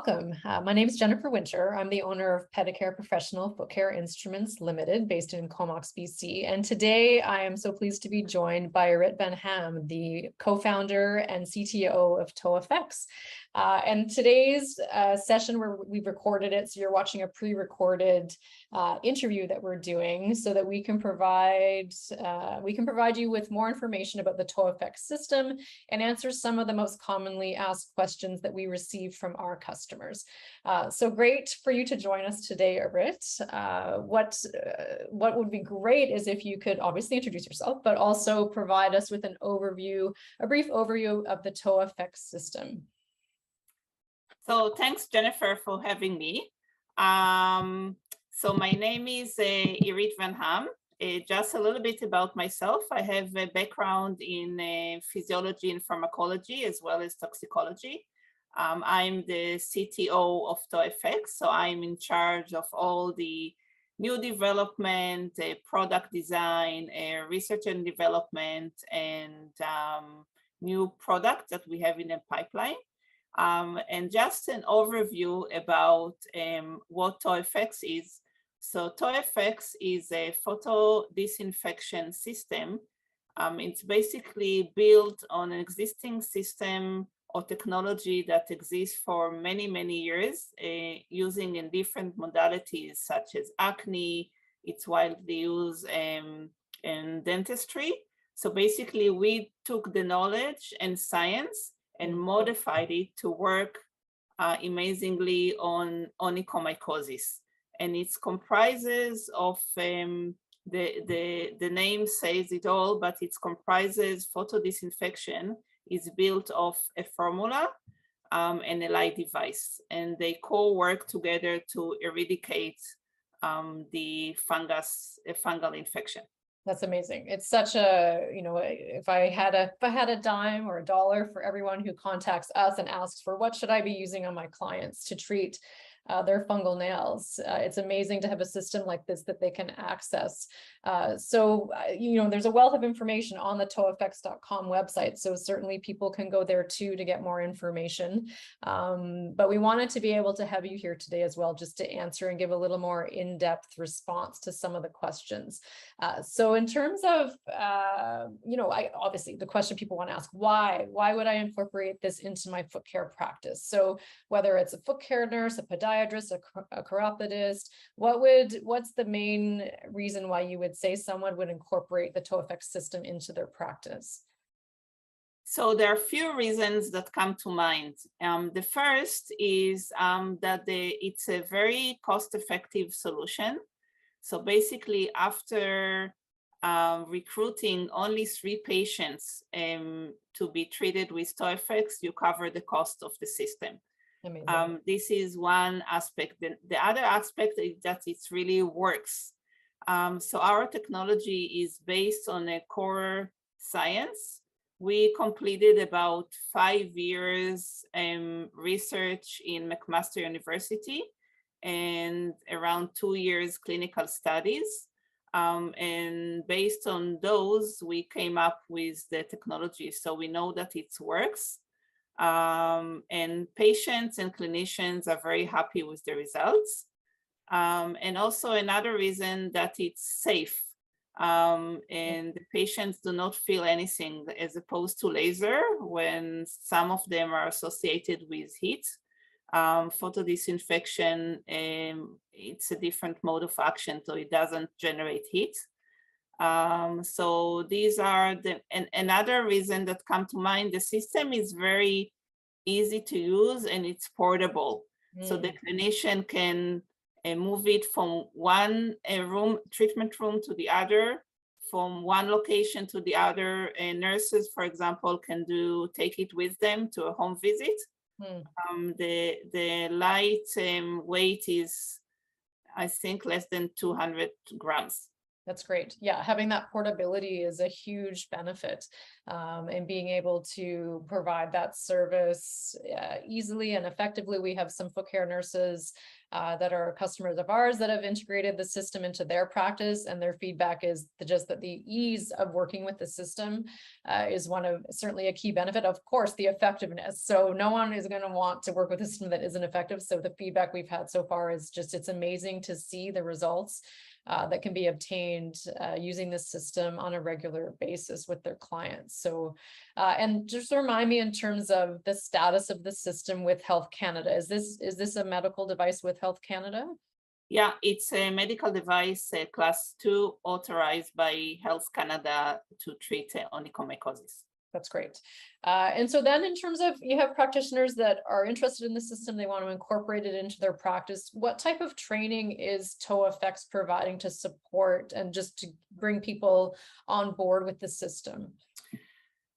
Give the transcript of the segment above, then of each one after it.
welcome. My name is Jennifer Winter. I'm the owner of Pedicare Professional Foot Care Instruments Limited, based in Comox, BC. And today I am so pleased to be joined by Irit Van-Ham, the co-founder and CTO of ToeFX. And today's session, where we've recorded it, so you're watching a pre-recorded interview that we're doing, so that we can provide you with more information about the ToeFX system and answer some of the most commonly asked questions that we receive from our customers. So great for you to join us today, Irit. What would be great is if you could obviously introduce yourself, but also provide us with an overview, a brief overview of the ToeFX system. So thanks, Jennifer, for having me. So my name is Irit Van-Ham. Just a little bit about myself. I have a background in physiology and pharmacology, as well as toxicology. I'm the CTO of ToeFX, so I'm in charge of all the new development, product design, research and development, and new products that we have in the pipeline. And just an overview about what ToeFX is. So ToeFX is a photo disinfection system. It's basically built on an existing system or technology that exists for many, many years, using in different modalities such as acne. It's widely used in dentistry. So basically we took the knowledge and science and modified it to work amazingly on onycomychosis. And it comprises of, the name says it all, but it comprises photo disinfection is built of a formula and a light device. And they co-work together to eradicate the fungal infection. That's amazing. It's such a, if I had a dime or a dollar for everyone who contacts us and asks for what should I be using on my clients to treat their fungal nails. It's amazing to have a system like this that they can access. So there's a wealth of information on the ToeFX.com website. So certainly people can go there too to get more information. But we wanted to be able to have you here today as well, just to answer and give a little more in-depth response to some of the questions. So in terms of, obviously the question people want to ask, why would I incorporate this into my foot care practice? So whether it's a foot care nurse, a podiatrist, a chiropodist, what's the main reason why you would say someone would incorporate the ToeFX system into their practice? So there are a few reasons that come to mind. The first is that it's a very cost-effective solution. So basically, after recruiting only 3 patients to be treated with ToeFX, you cover the cost of the system. This is one aspect. The other aspect is that it really works. So our technology is based on a core science. We completed about 5 years research in McMaster University and around 2 years clinical studies. And based on those, we came up with the technology. So we know that it works. And patients and clinicians are very happy with the results. And also another reason that it's safe. And the patients do not feel anything, as opposed to laser, when some of them are associated with heat. Photo disinfection, it's a different mode of action, so it doesn't generate heat. So these are another reason that come to mind. The system is very easy to use and it's portable. So the clinician can move it from one treatment room to the other, from one location to the other. And nurses, for example, can take it with them to a home visit. The light weight is, I think, less than 200 grams. That's great. Yeah, having that portability is a huge benefit, and being able to provide that service easily and effectively. We have some foot care nurses that are customers of ours that have integrated the system into their practice, and their feedback is just that the ease of working with the system is certainly a key benefit. Of course, the effectiveness. So no one is going to want to work with a system that isn't effective. So the feedback we've had so far is just, it's amazing to see the results that can be obtained using this system on a regular basis with their clients. So, and just remind me in terms of the status of the system with Health Canada. Is this a medical device with Health Canada? Yeah, it's a medical device, class 2, authorized by Health Canada to treat onycomychosis. That's great. And so then in terms of, you have practitioners that are interested in the system, they want to incorporate it into their practice. What type of training is ToeFX providing to support and just to bring people on board with the system?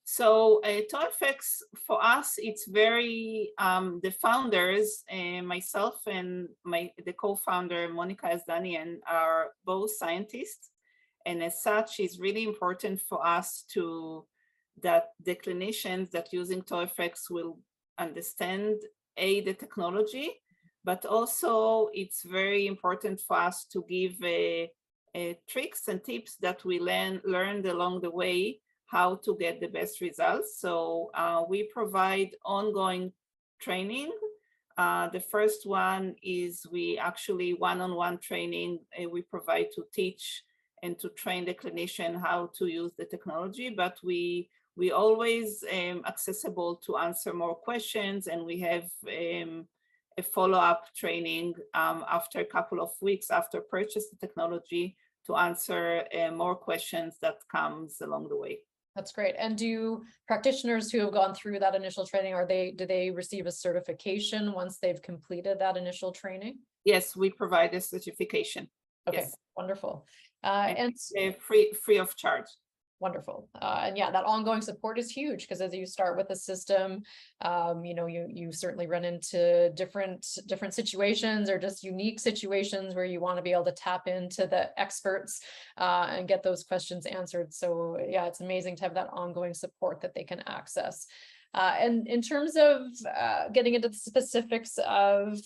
So ToeFX, for us, it's very, the founders, myself and the co-founder, Monica Asdanian, are both scientists. And as such, it's really important for us that the clinicians that using ToeFX will understand the technology, but also it's very important for us to give tricks and tips that we learned along the way, how to get the best results. So we provide ongoing training. The first one is we actually one-on-one training we provide to teach and to train the clinician how to use the technology, but we always accessible to answer more questions, and we have a follow-up training after a couple of weeks after purchase the technology to answer more questions that comes along the way. That's great. And do practitioners who have gone through that initial training, do they receive a certification once they've completed that initial training? Yes, we provide a certification. Okay, yes. Wonderful. And free of charge. Wonderful. And yeah, that ongoing support is huge, because as you start with a system, you certainly run into different situations or just unique situations where you want to be able to tap into the experts and get those questions answered. So yeah, it's amazing to have that ongoing support that they can access. And in terms of getting into the specifics of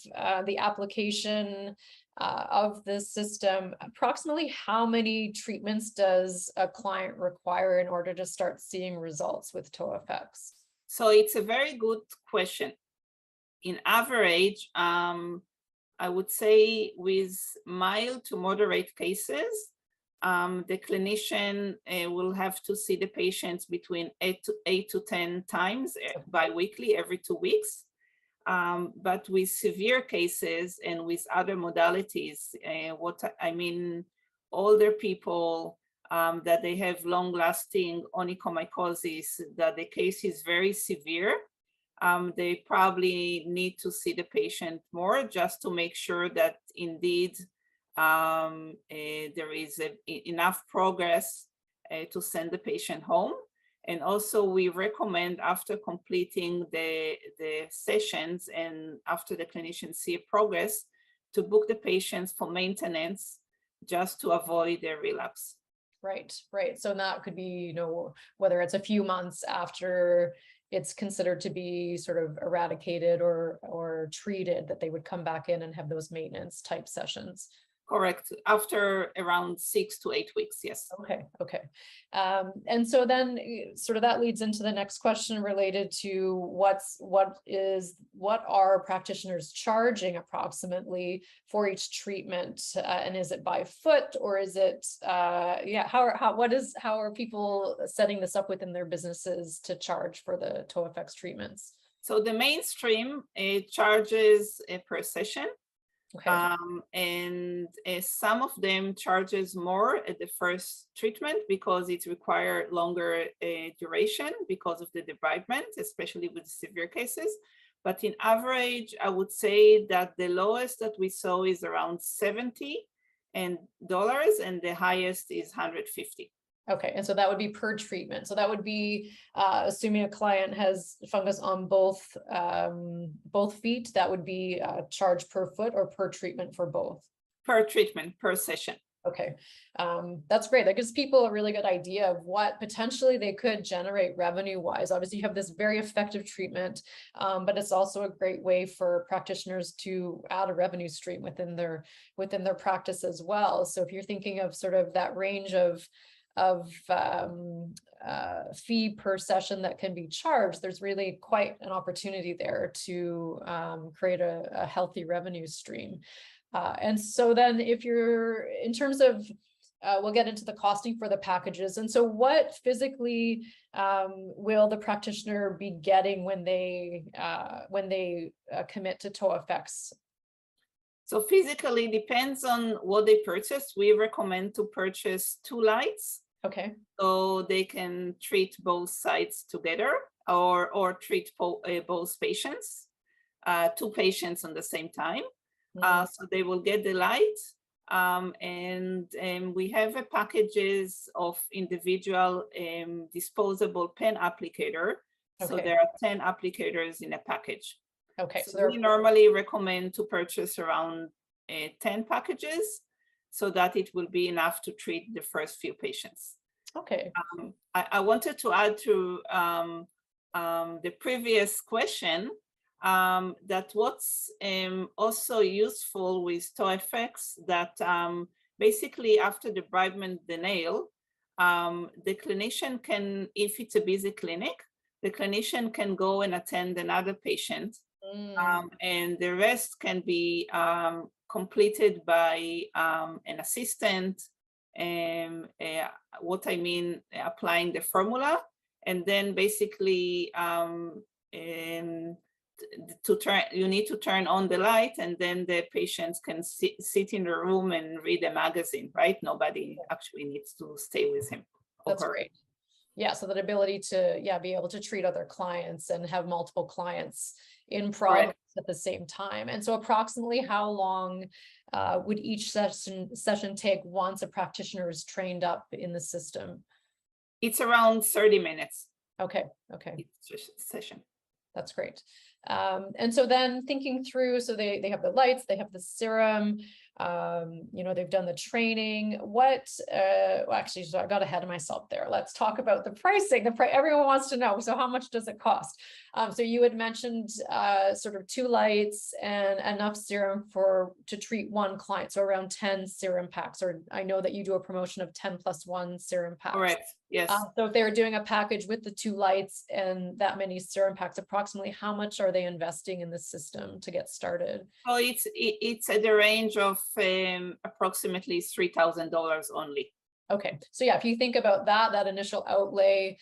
the application of this system, approximately how many treatments does a client require in order to start seeing results with ToeFX? So it's a very good question. In average, I would say with mild to moderate cases, the clinician will have to see the patients between 8 to 10 times bi-weekly, every 2 weeks. But with severe cases and with other modalities, older people that they have long-lasting onychomycosis, that the case is very severe, they probably need to see the patient more just to make sure that indeed there is enough progress to send the patient home. And also we recommend, after completing the sessions and after the clinicians see progress, to book the patients for maintenance just to avoid their relapse. Right. So that could be, whether it's a few months after it's considered to be sort of eradicated or treated, that they would come back in and have those maintenance type sessions. Correct. After around 6 to 8 weeks, yes. Okay. And so then sort of that leads into the next question related to what are practitioners charging approximately for each treatment, and is it by foot, or is it how are people setting this up within their businesses to charge for the ToeFX treatments? So the mainstream charges per session. Okay. And some of them charges more at the first treatment because it requires longer duration because of the debridement, especially with severe cases. But in average, I would say that the lowest that we saw is around $70 and the highest is $150. Okay, and so that would be per treatment. So that would be assuming a client has fungus on both feet, that would be charged per foot or per treatment for both? Per treatment, per session. Okay, that's great. That gives people a really good idea of what potentially they could generate revenue wise. Obviously, you have this very effective treatment, but it's also a great way for practitioners to add a revenue stream within their practice as well. So if you're thinking of sort of that range of fee per session that can be charged, there's really quite an opportunity there to create a healthy revenue stream. And so then if you're in terms of, we'll get into the costing for the packages. And so what physically will the practitioner be getting when they commit to ToeFX? So physically depends on what they purchase. We recommend to purchase 2 lights. Okay. So they can treat both sides together or treat both patients, 2 patients on the same time. So they will get the light, and we have packages of individual disposable pen applicator. So Okay. there are 10 applicators in a package. Okay. So we normally recommend to purchase around 10 packages so that it will be enough to treat the first few patients. Okay. I wanted to add to the previous question that what's also useful with ToeFX that basically after debridement the nail, the clinician can, if it's a busy clinic, the clinician can go and attend another patient, and the rest can be completed by an assistant, what I mean, applying the formula, and then basically you need to turn on the light, and then the patients can sit in the room and read a magazine, right? Nobody actually needs to stay with him. That's great. Yeah, so that ability to be able to treat other clients and have multiple clients in progress at the same time. And so approximately how long would each session take once a practitioner is trained up in the system? It's around 30 minutes. Okay. Okay. Each session. That's great. And so then thinking through, so they have the lights, they have the serum, they've done the training. What, well, actually, so I got ahead of myself there. Let's talk about the pricing. Everyone wants to know. So how much does it cost? So you had mentioned sort of 2 lights and enough serum to treat 1 client. So around 10 serum packs, or I know that you do a promotion of 10+1 serum packs. Correct. Yes. So if they were doing a package with the 2 lights and that many serum packs, approximately how much are they investing in the system to get started? Well, it's at the range of approximately $3,000 only. Okay, so yeah, if you think about that initial outlay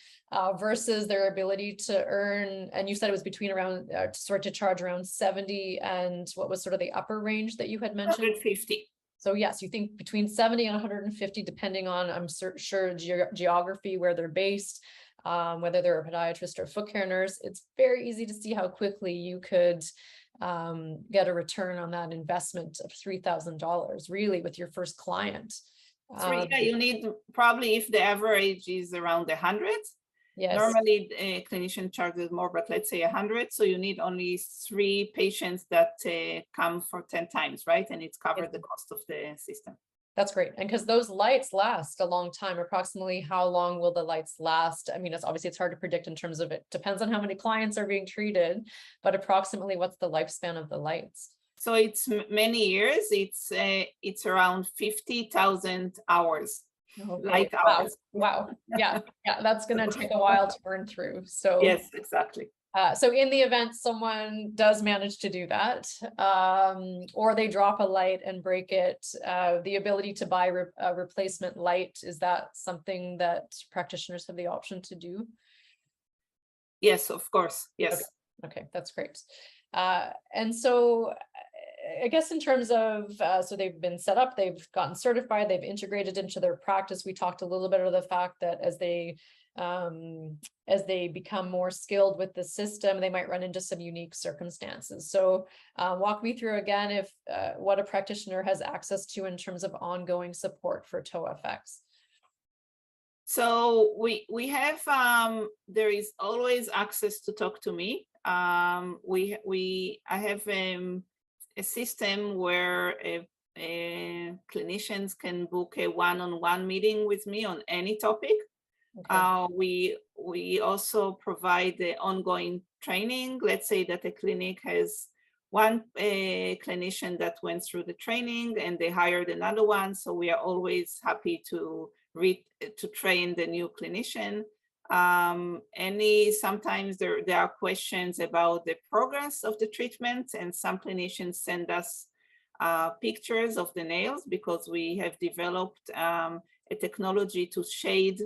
versus their ability to earn, and you said it was between around to charge around 70, and what was sort of the upper range that you had mentioned? 150. So yes, you think between 70 and 150, depending on, I'm sure, geography, where they're based, whether they're a podiatrist or foot care nurse. It's very easy to see how quickly you could get a return on that investment of $3,000, really, with your first client. Yeah, you need probably, if the average is around 100. Yes. Normally a clinician charges more, but let's say 100. So you need only 3 patients that come for 10 times, right? And it's covered the cost of the system. That's great. And because those lights last a long time, approximately how long will the lights last? I mean, it's hard to predict in terms of, it depends on how many clients are being treated, but approximately what's the lifespan of the lights? So it's many years. It's around 50,000 hours. Okay. Light hours. Wow. Yeah. That's going to take a while to burn through. So yes, exactly. So in the event someone does manage to do that, or they drop a light and break it, the ability to buy a replacement light, is that something that practitioners have the option to do? Yes, of course. Yes. Okay, that's great. And so I guess in terms of, so they've been set up, they've gotten certified, they've integrated into their practice. We talked a little bit of the fact that as they become more skilled with the system, they might run into some unique circumstances. So walk me through again if what a practitioner has access to in terms of ongoing support for ToeFX. So we have, there is always access to talk to me. I have a system where clinicians can book a one-on-one meeting with me on any topic. Okay. We also provide the ongoing training. Let's say that a clinic has one clinician that went through the training and they hired another one. So we are always happy to train the new clinician. Sometimes there are questions about the progress of the treatment, and some clinicians send us pictures of the nails because we have developed a technology to shade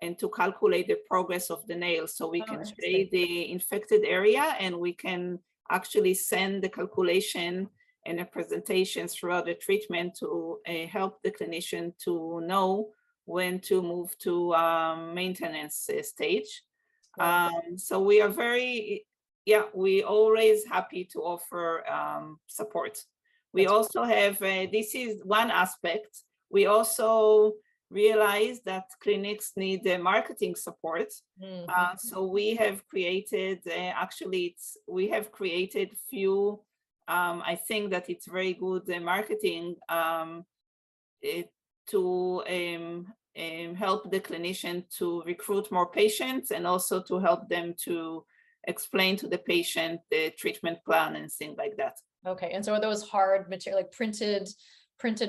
and to calculate the progress of the nail. So we can shade the infected area, and we can actually send the calculation and a presentation throughout the treatment to help the clinician to know when to move to maintenance stage. So we are we always happy to offer support. We also have, this is one aspect. We also realize that clinics need marketing support. So we have created, we have created few, I think that it's very good marketing to help the clinician to recruit more patients, and also to help them to explain to the patient the treatment plan and things like that. Okay, and so are those hard material, like printed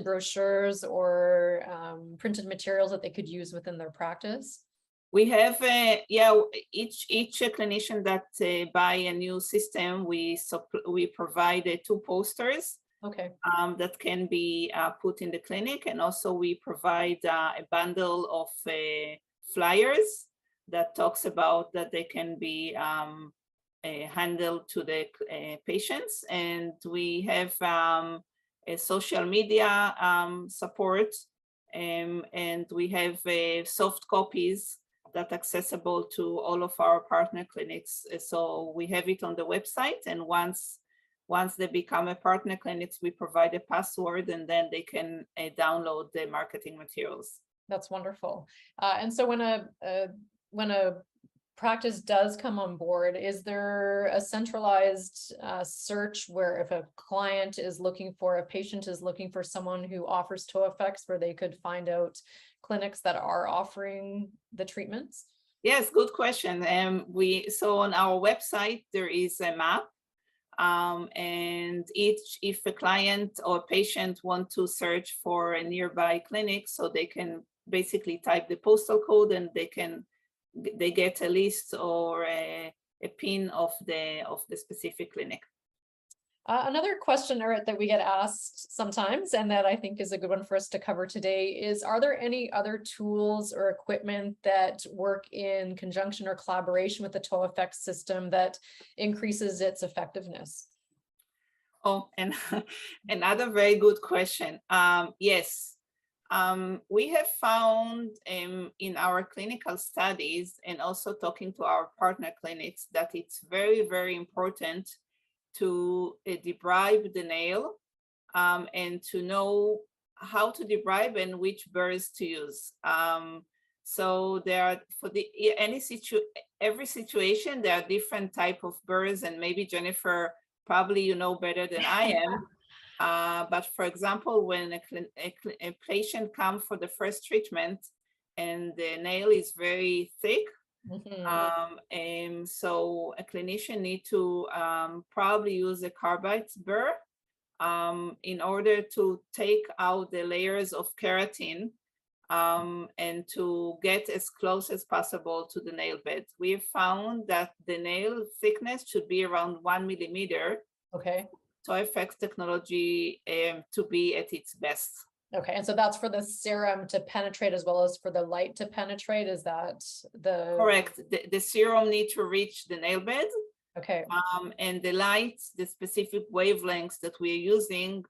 brochures or printed materials that they could use within their practice? We have, each clinician that buy a new system, we provide 2 posters. Okay. That can be put in the clinic, and also we provide a bundle of flyers that talks about that they can be handled to the patients. And we have a social media support, and we have soft copies that accessible to all of our partner clinics. So we have it on the website, and once they become a partner clinics, we provide a password, and then they can download the marketing materials. That's wonderful. And so when a practice does come on board, is there a centralized search where if a client is looking for, a patient is looking for someone who offers ToeFX, where they could find out clinics that are offering the treatments? Yes, good question. So on our website, there is a map. And if a client or patient want to search for a nearby clinic, so they can basically type the postal code, and they get a list or a pin of the specific clinic. Another question, Irit, that we get asked sometimes, and that I think is a good one for us to cover today, is are there any other tools or equipment that work in conjunction or collaboration with the ToeFX system that increases its effectiveness? Oh, and another very good question. Yes, we have found in our clinical studies, and also talking to our partner clinics, that it's very, very important to debride the nail, and to know how to debride and which burrs to use. So there are, for every situation, there are different type of burrs, and maybe Jennifer, probably you know better than I am. But for example, when a patient comes for the first treatment and the nail is very thick, so a clinician need to probably use a carbide burr in order to take out the layers of keratin, and to get as close as possible to the nail bed. We've found that the nail thickness should be around 1 millimeter. Okay. ToeFX technology to be at its best. Okay, and so that's for the serum to penetrate as well as for the light to penetrate. Is that the correct? The serum need to reach the nail bed. Okay. And the light, the specific wavelengths that we're using,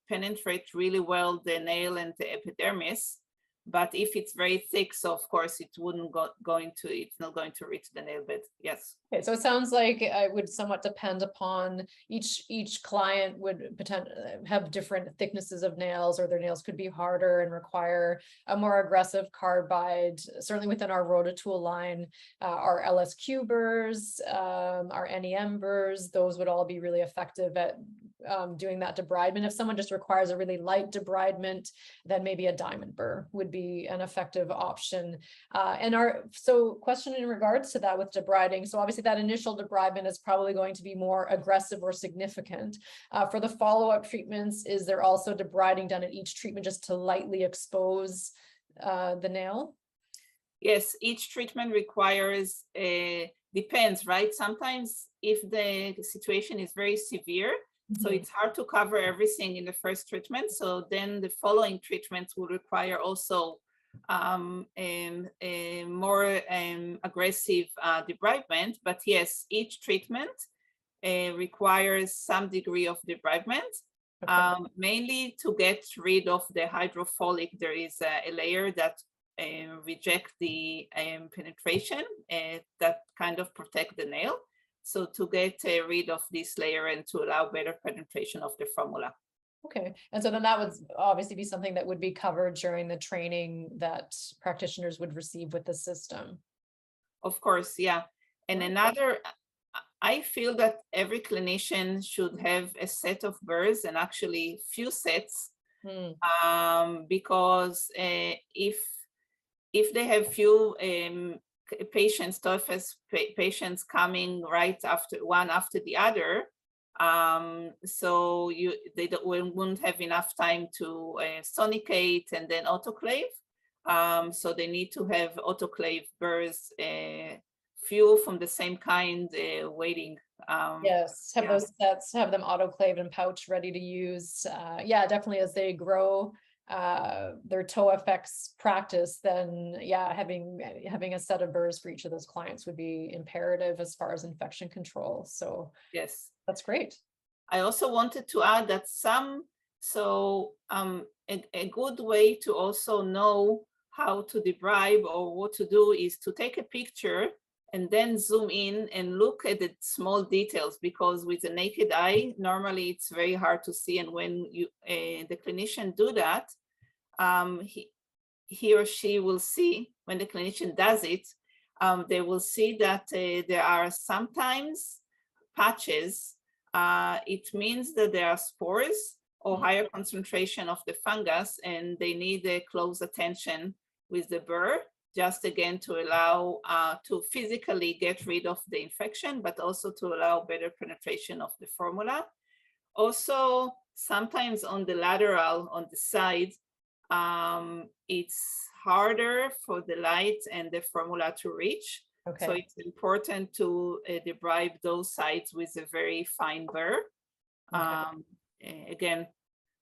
penetrate really well the nail and the epidermis. But if it's very thick, so of course it wouldn't it's not going to reach the nail bed. Yes. Okay, so it sounds like it would somewhat depend upon each client would potentially have different thicknesses of nails, or their nails could be harder and require a more aggressive carbide. Certainly within our Rototool line, our LSQ burrs, our NEM burrs, those would all be really effective at doing that debridement. If someone just requires a really light debridement, then maybe a diamond burr would be an effective option. So question in regards to that with debriding. So obviously that initial debridement is probably going to be more aggressive or significant. For the follow-up treatments, is there also debriding done at each treatment just to lightly expose the nail? Yes, each treatment requires, depends, right? Sometimes if the situation is very severe, so it's hard to cover everything in the first treatment. So then the following treatments will require also a more aggressive debridement. But yes, each treatment requires some degree of debridement. Okay. Mainly to get rid of the hydrophilic. There is a layer that reject the penetration that kind of protect the nail. So to get rid of this layer and to allow better penetration of the formula. Okay, and so then that would obviously be something that would be covered during the training that practitioners would receive with the system. Of course, yeah. And Okay. another, I feel that every clinician should have a set of burrs, and actually few sets, because if they have few patients, ToeFX patients coming right after one after the other, so they wouldn't have enough time to sonicate and then autoclave. So they need to have autoclave burrs, few from the same kind, waiting. Yes, have Yeah. those sets, have them autoclaved and pouch ready to use. Yeah, definitely as they grow their ToeFX practice, then yeah, having a set of burrs for each of those clients would be imperative as far as infection control. So Yes. that's great. I also wanted to add that a good way to also know how to debride or what to do is to take a picture and then zoom in and look at the small details, because with the naked eye, normally it's very hard to see. And when you the clinician do that, he or she will see, when the clinician does it, they will see that there are sometimes patches. It means that there are spores or higher concentration of the fungus, and they need a close attention with the burr, just again to allow to physically get rid of the infection, but also to allow better penetration of the formula. Also, sometimes on the lateral, on the side, it's harder for the light and the formula to reach. Okay. So it's important to debride those sides with a very fine burr. Again,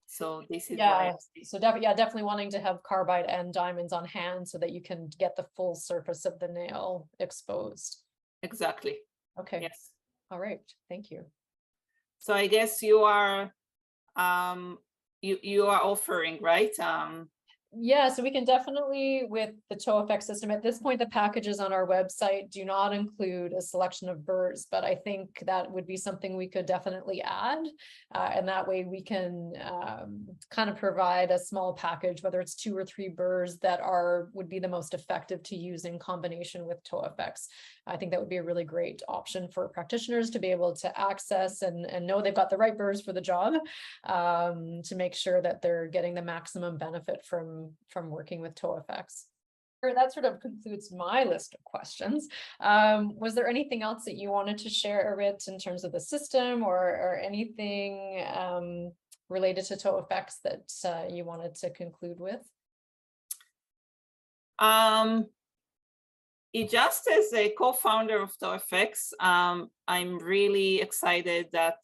so this is yeah. So definitely wanting to have carbide and diamonds on hand so that you can get the full surface of the nail exposed. Exactly. Okay. Yes. All right. Thank you. So I guess you are you are offering, right? Yeah, so we can definitely, with the ToeFX system, at this point, the packages on our website do not include a selection of burrs, but I think that would be something we could definitely add. And that way we can kind of provide a small package, whether it's 2 or 3 burrs that would be the most effective to use in combination with ToeFX. I think that would be a really great option for practitioners to be able to access and know they've got the right burrs for the job, to make sure that they're getting the maximum benefit from working with ToeFX. That sort of concludes my list of questions. Was there anything else that you wanted to share, Irit, in terms of the system or anything related to ToeFX that you wanted to conclude with? Just as a co-founder of ToeFX, I'm really excited that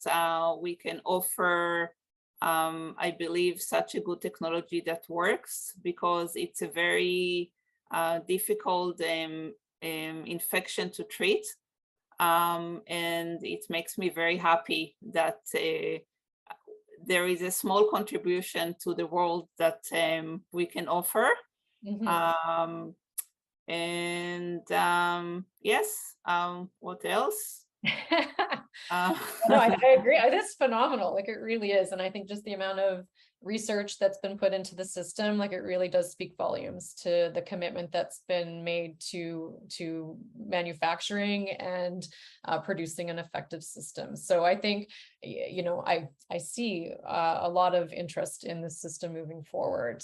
we can offer, I believe, such a good technology that works, because it's a very difficult infection to treat. And it makes me very happy that there is a small contribution to the world that we can offer. Yes, what else? No, I agree. It is phenomenal. Like, it really is. And I think just the amount of research that's been put into the system, like it really does speak volumes to the commitment that's been made to manufacturing and producing an effective system. So I think, you know, I see a lot of interest in this system moving forward.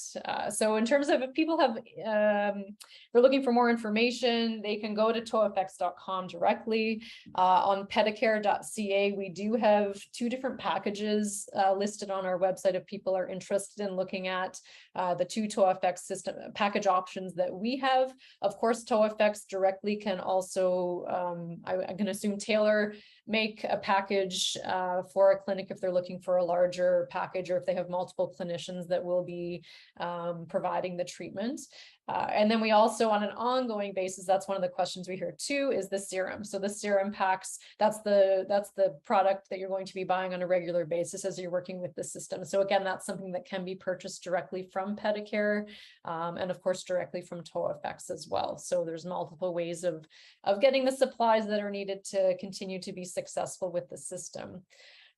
So in terms of if people have, they're looking for more information, they can go to ToeFX.com directly. On Pedicare.ca, we do have 2 different packages listed on our website if people are interested in looking at the 2 ToeFX system package options that we have. Of course, ToeFX directly can also, I can assume, tailor make a package for a clinic if they're looking for a larger package, or if they have multiple clinicians that will be providing the treatment. And then we also, on an ongoing basis, that's one of the questions we hear too, is the serum. So the serum packs, that's the product that you're going to be buying on a regular basis as you're working with the system. So again, that's something that can be purchased directly from Pedicare, and of course directly from ToeFX as well. So there's multiple ways of getting the supplies that are needed to continue to be successful with the system.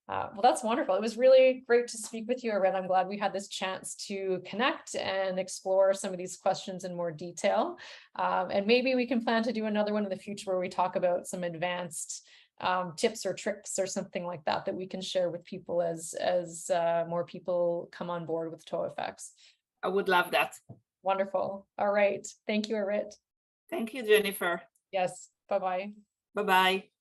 Well, that's wonderful. It was really great to speak with you, Irit. I'm glad we had this chance to connect and explore some of these questions in more detail. And maybe we can plan to do another one in the future where we talk about some advanced tips or tricks or something like that that we can share with people as more people come on board with ToeFX. I would love that. Wonderful. All right. Thank you, Irit. Thank you, Jennifer. Yes. Bye-bye. Bye-bye.